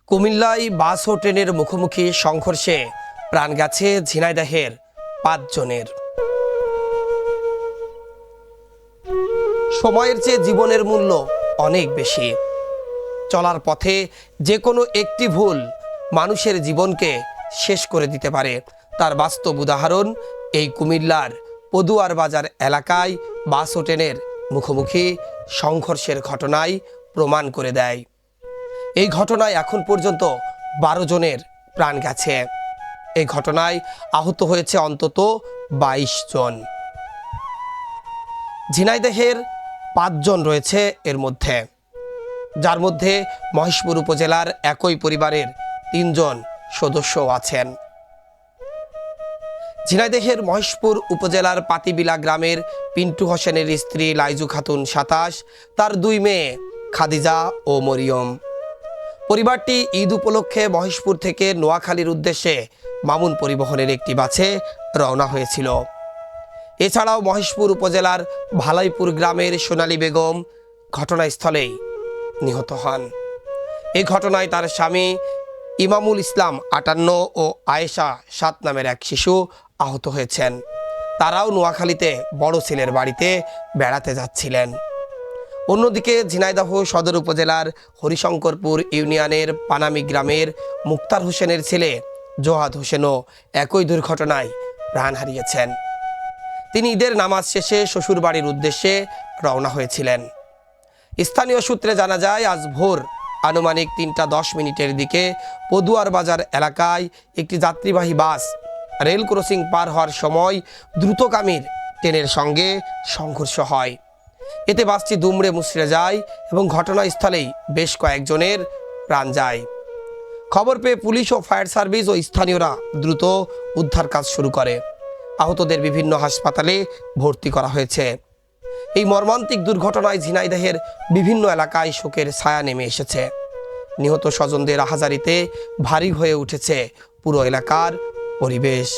কুমিল্লায় বাস ও ট্রেনের মুখোমুখি সংঘর্ষে প্রাণ গেছে ঝিনাইদহের ৫ জনের। সময়ের চেয়ে জীবনের মূল্য অনেক বেশি। চলার পথে যে কোনো একটি ভুল মানুষের জীবনকে শেষ করে দিতে পারে। তার বাস্তব উদাহরণ এই কুমিল্লার পদুয়ার বাজার এলাকায় বাস ও ট্রেনের মুখোমুখি সংঘর্ষের ঘটনায় প্রমাণ করে দেয়। এই ঘটনায় এখন পর্যন্ত ১২ জনের প্রাণ গেছে। এই ঘটনায় আহত হয়েছে অন্তত ২২ জন। ঝিনাইদহের ৫ জন রয়েছে এর মধ্যে, যার মধ্যে মহেশপুর উপজেলার একই পরিবারের ৩ জন সদস্যও আছেন। ঝিনাইদহের মহেশপুর উপজেলার পাতিবিলা গ্রামের পিন্টু হোসেনের স্ত্রী লাইজু খাতুন ২৭, তার ২ মেয়ে খাদিজা ও মরিয়ম। পরিবারটি ঈদ উপলক্ষে মহেশপুর থেকে নোয়াখালীর উদ্দেশ্যে মামুন পরিবহনের একটি বাসে রওনা হয়েছিল। এছাড়াও মহেশপুর উপজেলার ভালাইপুর গ্রামের সোনালী বেগম ঘটনাস্থলেই নিহত হন। এই ঘটনায় তার স্বামী ইমামুল ইসলাম ৫৮ ও আয়েশা ৭ নামের এক শিশু আহত হয়েছেন। তারাও নোয়াখালীতে বড় ছেলের বাড়িতে বেড়াতে যাচ্ছিলেন। অন্যদিকে ঝিনাইদহ সদর উপজেলার হরিশঙ্করপুর ইউনিয়নের পানামি গ্রামের মুক্তার হোসেনের ছেলে জোহাদ হোসেনও একই দুর্ঘটনায় প্রাণ হারিয়েছেন। তিনি ঈদের নামাজ শেষে শ্বশুরবাড়ির উদ্দেশ্যে রওনা হয়েছিলেন। স্থানীয় সূত্রে জানা যায়, আজ ভোর আনুমানিক ৩টা ১০ দিকে পদুয়ার বাজার এলাকায় একটি যাত্রীবাহী বাস রেল ক্রসিং পার হওয়ার সময় দ্রুতগামীর ট্রেনের সঙ্গে সংঘর্ষ হয়। এতে বাসটি দুমড়ে মুচড়ে যায় এবং ঘটনাস্থলেই বেশ কয়েকজনের প্রাণ যায়। খবর পেয়ে পুলিশ ও ফায়ার সার্ভিস ও স্থানীয়রা দ্রুত উদ্ধার কাজ শুরু করে। আহতদের বিভিন্ন হাসপাতালে ভর্তি করা হয়েছে। এই মর্মান্তিক দুর্ঘটনায় ঝিনাইদহের বিভিন্ন এলাকায় শোকের ছায়া নেমে এসেছে। নিহত স্বজনদের আহাজারিতে ভারী হয়ে উঠেছে পুরো এলাকার পরিবেশ।